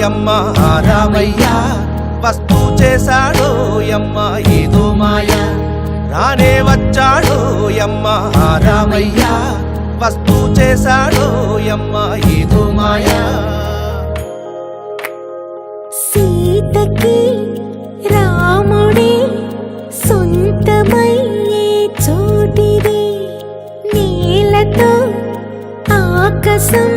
యమ్మ రామయ్య వస్తూ చేశాడో యమ్మ ఏదో మాయ రానే వచ్చాడో యమ్మ రామయ్య వస్తూ చేశాడో యమ్మ ఏదో మాయ సీతకి రాముడే సొంతమయ్యే చోటిది నేలతో ఆకాశం